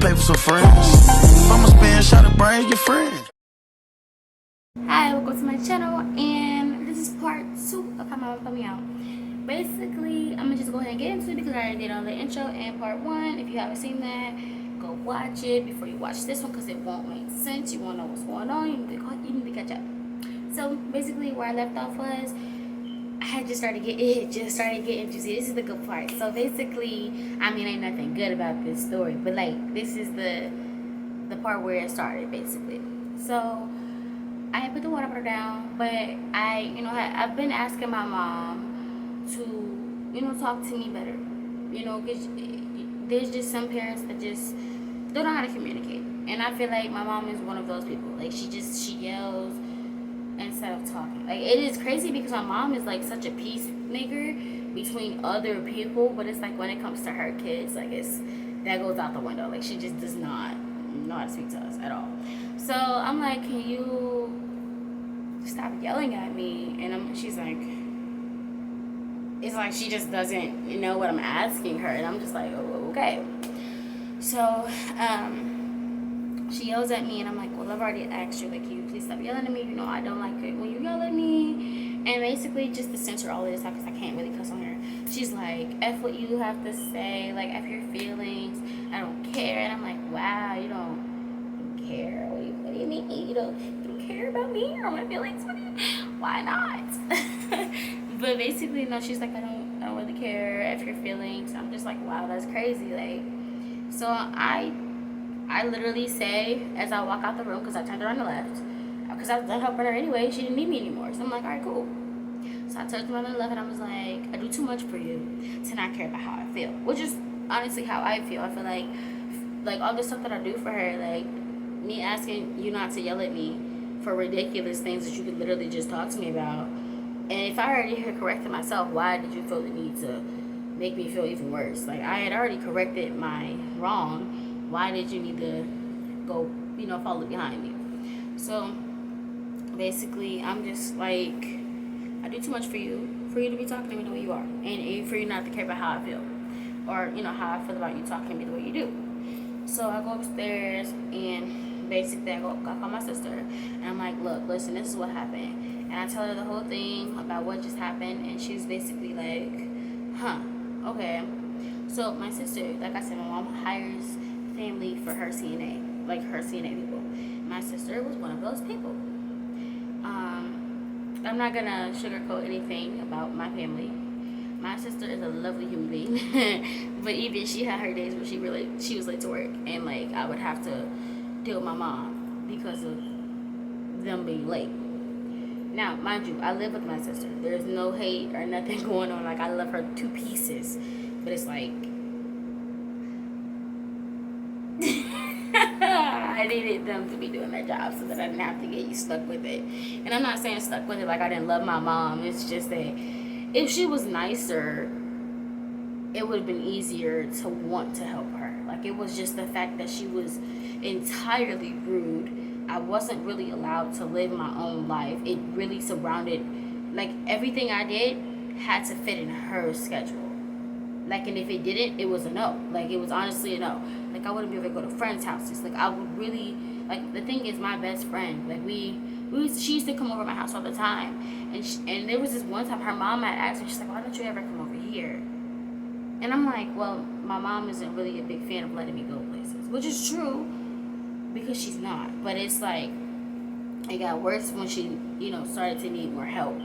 play for some friends. If I'ma spend, shot to bring your friend. Hi, welcome to my channel, and this is part 2 of how my mom put me out. Basically, I'm gonna just go ahead and get into it because I already did all the intro and part 1. If you haven't seen that, go watch it before you watch this one because it won't make sense. You won't know what's going on. You need to catch up. So basically, where I left off was I just started getting juicy. This is the good part. So basically, I mean, ain't nothing good about this story, but like this is the part where it started basically. So I put the water bottle down, but I've been asking my mom to, talk to me better, because there's just some parents that just don't know how to communicate, and I feel like my mom is one of those people. Like she yells instead of talking. Like it is crazy because my mom is like such a peacemaker between other people, but it's like when it comes to her kids, like that goes out the window. Like she just does not know how to speak to us at all. So I'm like, can you stop yelling at me? And she's like, it's like she just doesn't know what I'm asking her, and I'm just like, oh, okay. So she yells at me, and I'm like, well, I've already asked you, like, can you please stop yelling at me? I don't like it when you yell at me. And basically just to censor all of this because I can't really cuss on her, she's like, F what you have to say, like, F your feelings, I don't care. And I'm like, wow, you don't care? What do you mean? You don't care about me or my feelings? Why not? But basically, no, she's like, I don't really care, F your feelings. I'm just like, wow, that's crazy. Like, so I literally say as I walk out the room, because I turned her on the left, because I was done helping her anyway. She didn't need me anymore. So I'm like, all right, cool. So I turned her on the left, and I was like, I do too much for you to not care about how I feel, which is honestly how I feel. I feel like all the stuff that I do for her, like me asking you not to yell at me for ridiculous things that you could literally just talk to me about. And if I already had corrected myself, why did you feel the need to make me feel even worse? Like, I had already corrected my wrong. Why did you need to go, follow behind me? So basically, I'm just like, I do too much for you to be talking to me the way you are, and for you not to care about how I feel, or how I feel about you talking to me the way you do. So I go upstairs, and basically I call my sister, and I'm like, look, listen, this is what happened. And I tell her the whole thing about what just happened, and she's basically like, huh, okay. So my sister, like I said, my mom hires family for her CNA, like her CNA people. My sister was one of those people. I'm not gonna sugarcoat anything about my family. My sister is a lovely human being, but even she had her days where she was late to work, and like I would have to deal with my mom because of them being late. Now, mind you, I live with my sister. There's no hate or nothing going on. Like, I love her to pieces, but it's like I needed them to be doing their job so that I didn't have to get stuck with it. And I'm not saying stuck with it like I didn't love my mom. It's just that if she was nicer, it would have been easier to want to help her. Like, it was just the fact that she was entirely rude. I wasn't really allowed to live my own life. It really surrounded, like, everything I did had to fit in her schedule. Like, and if it didn't, it was a no. Like, it was honestly a no. Like, I wouldn't be able to go to friends' houses. Like, I would really, like, the thing is, my best friend, like, she used to come over my house all the time. And there was this one time her mom had asked me, she's like, why don't you ever come over here? And I'm like, well, my mom isn't really a big fan of letting me go places, which is true because she's not. But it's like, it got worse when she, started to need more help.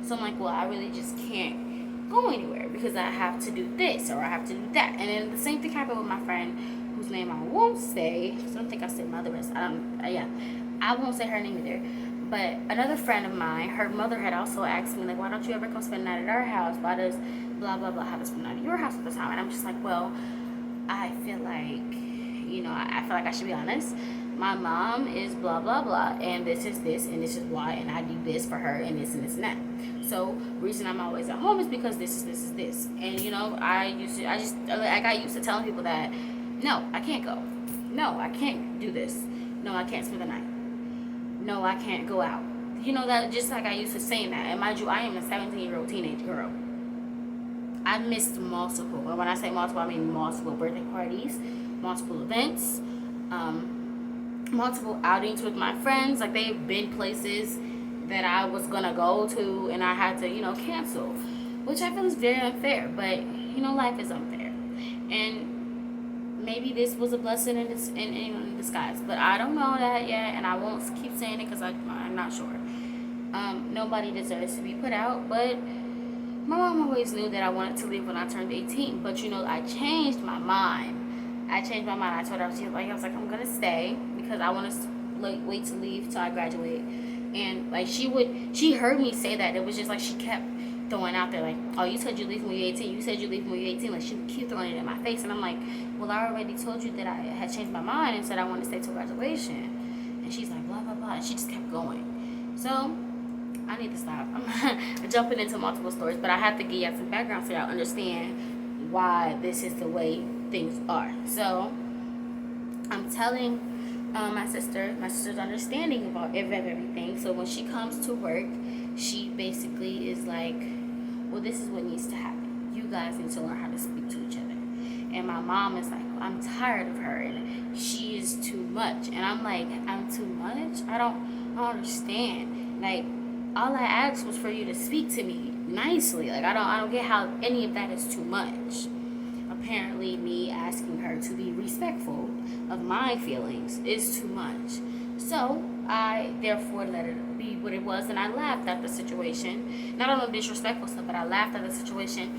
So I'm like, well, I really just can't go anywhere because I have to do this or I have to do that. And then the same thing happened with my friend whose name I won't say, because I don't think I said mother. I won't say her name either. But another friend of mine, her mother had also asked me, like, why don't you ever come spend the night at our house? Why does blah, blah, blah have to spend the night at your house at the time? And I'm just like, well, I feel like, I feel like I should be honest. My mom is blah, blah, blah, and this is this, and this is why, and I do this for her, and this, and this, and that. So, reason I'm always at home is because this is this is this. And, I got used to telling people that, no, I can't go. No, I can't do this. No, I can't spend the night. No, I can't go out. That just like I used to saying that. And mind you, I am a 17-year-old teenage girl. I missed multiple, and when I say multiple, I mean multiple birthday parties, multiple events, multiple outings with my friends. Like, they've been places that I was gonna go to and I had to, cancel, which I feel is very unfair. But life is unfair, and maybe this was a blessing in disguise. But I don't know that yet, and I won't keep saying it because I'm not sure. Nobody deserves to be put out, but my mom always knew that I wanted to leave when I turned 18. But I changed my mind. I told her, I was like, I'm gonna stay because I want to wait to leave till I graduate. And like she heard me say that. It was just like she kept throwing out there like, oh, you said you leave when you're 18. You said you leave when you're 18. Like, she would keep throwing it in my face, and I'm like, well, I already told you that I had changed my mind and said I wanted to stay till graduation. And she's like, blah blah blah. And she just kept going. So I need to stop. I'm jumping into multiple stories, but I have to give you some background so y'all understand why this is the way things are. So I'm telling my sister's understanding about everything. So when she comes to work, she basically is like, well, this is what needs to happen. You guys need to learn how to speak to each other. And my mom is like, well, I'm tired of her and she is too much. And I'm like, I'm too much? I don't understand. Like, all I asked was for you to speak to me nicely. Like, I don't get how any of that is too much. Apparently, me asking her to be respectful of my feelings is too much. So I therefore let it be what it was, and I laughed at the situation. Not on disrespectful stuff, but I laughed at the situation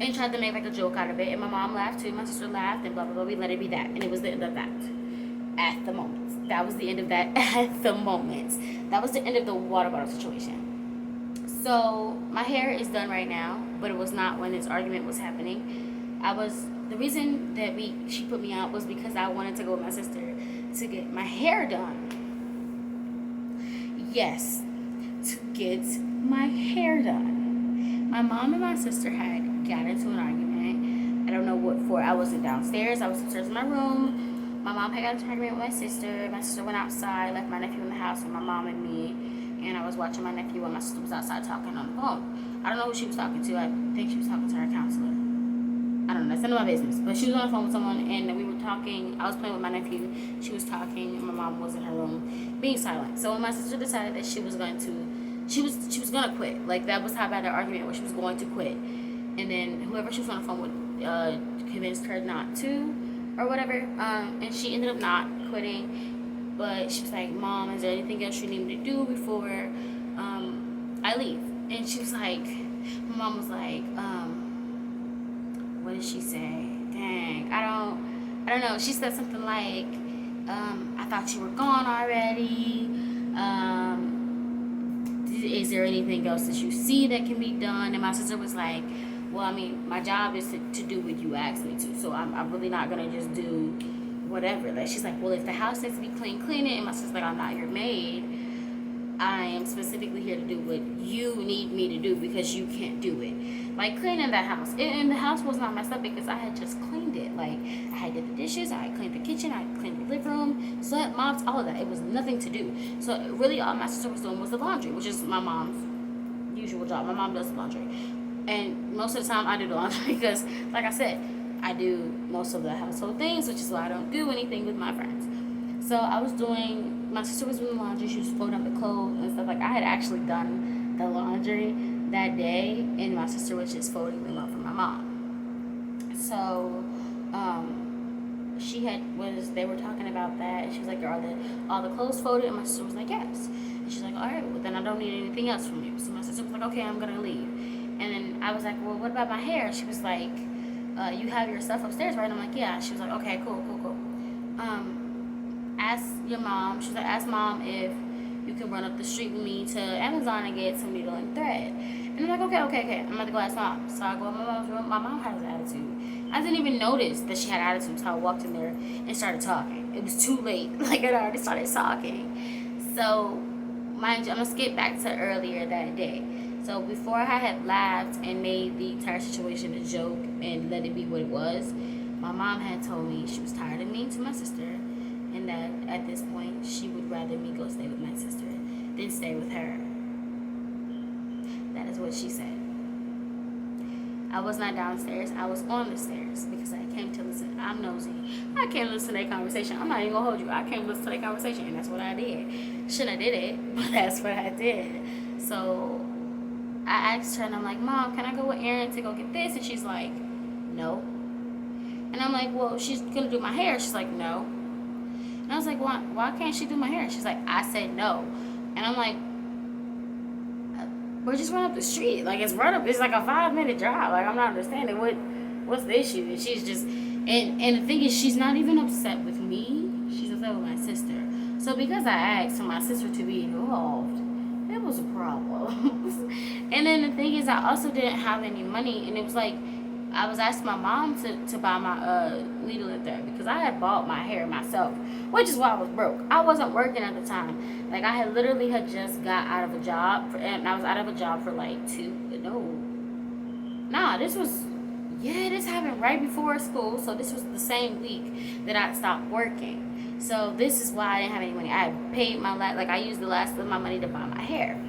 and tried to make like a joke out of it. And my mom laughed too, my sister laughed, and blah blah blah. We let it be that, and it was the end of that. At the moment, that was the end of that. At the moment, that was the end of the water bottle situation. So my hair is done right now, but it was not when this argument was happening. The reason that she put me out was because I wanted to go with my sister to get my hair done. Yes, to get my hair done. My mom and my sister had got into an argument. I don't know what for. I wasn't downstairs. I was upstairs in my room. My mom had got into an argument with my sister. My sister went outside, left my nephew in the house with my mom and me. And I was watching my nephew while my sister was outside talking on the phone. I don't know who she was talking to. I think she was talking to her counselor. I don't know, that's none of my business. But she was on the phone with someone, and we were talking. I was playing with my nephew. She was talking, and my mom was in her room, being silent. So when my sister decided that she was going to quit. Like, that was how bad the argument was. She was going to quit, and then whoever she was on the phone with convinced her not to, or whatever. And she ended up not quitting. But she was like, Mom, is there anything else you need me to do before I leave? And she was like, my mom was like, what did she say? Dang, I don't know. She said something like, I thought you were gone already. Is there anything else that you see that can be done? And my sister was like, well, I mean, my job is to do what you asked me to. So I'm really not going to just do whatever. Like, she's like, well, if the house needs to be clean, clean it. And my sister's like, I'm not your maid. I am specifically here to do what you need me to do because you can't do it. Like, cleaning that house. And the house was not messed up because I had just cleaned it. Like, I had did the dishes, I had cleaned the kitchen, I had cleaned the living room, swept, mopped, all of that. It was nothing to do. So really all my sister was doing was the laundry, which is my mom's usual job. My mom does the laundry. And most of the time I do the laundry because, like I said, I do most of the household things, which is why I don't do anything with my friends. So my sister was doing the laundry, she was folding up the clothes and stuff. Like, I had actually done the laundry that day, and my sister was just folding them up for my mom. So, they were talking about that, and she was like, are all the clothes folded? And my sister was like, yes. And she's like, all right, well then I don't need anything else from you. So my sister was like, okay, I'm gonna leave. And then I was like, well, what about my hair? She was like, you have your stuff upstairs, right? And I'm like, yeah. She was like, okay, cool. Ask your mom. She's like, ask Mom if you can run up the street with me to Amazon and get some needle and thread. And I'm like, okay. I'm about to go ask Mom. So I go in my mom's room. My mom has an attitude. I didn't even notice that she had attitude until I walked in there and started talking. It was too late. Like, I already started talking. So, mind you, I'm going to skip back to earlier that day. So before I had laughed and made the entire situation a joke and let it be what it was, my mom had told me she was tired of me to my sister, and that at this point she would rather me go stay with my sister than stay with her. That is what she said. I was not downstairs. I was on the stairs because I came to listen. I'm nosy. I came to listen to their conversation. I'm not even gonna hold you. I came to listen to their conversation, and that's what I did. Shouldn't have did it, but that's what I did. So I asked her, and I'm like, Mom, can I go with Erin to go get this? And she's like, no. And I'm like, well, she's gonna do my hair. She's like, no. And I was like, why can't she do my hair? She's like, I said no. And I'm like, we're just running up the street. Like, it's like a 5-minute drive. Like, I'm not understanding what's the issue. And she's just, and the thing is, she's not even upset with me. She's upset with my sister. So because I asked for my sister to be involved, it was a problem. And then the thing is, I also didn't have any money. And it was like, I was asking my mom to buy my needle in there because I had bought my hair myself, which is why I was broke. I wasn't working at the time. Like, I had literally just got out of a job, and I was out of a job for like this happened right before school. So this was the same week that I stopped working. So this is why I didn't have any money. I had paid I used the last of my money to buy my hair.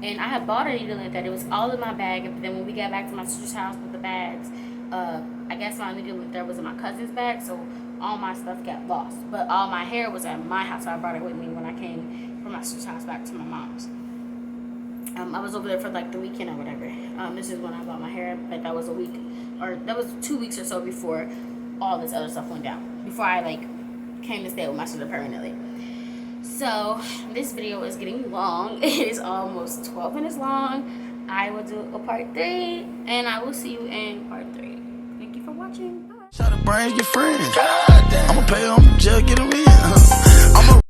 And I had bought a needle like that. It was all in my bag. And then when we got back to my sister's house with the bags, I guess my needle there was in my cousin's bag. So all my stuff got lost. But all my hair was at my house. So I brought it with me when I came from my sister's house back to my mom's. I was over there for like the weekend or whatever. This is when I bought my hair. But that was 2 weeks or so before all this other stuff went down. Before I came to stay with my sister permanently. So this video is getting long. It is almost 12 minutes long. I will do a part 3, and I will see you in part 3. Thank you for watching. Bye. Try to bring your friends. I'ma pay them, just get them in.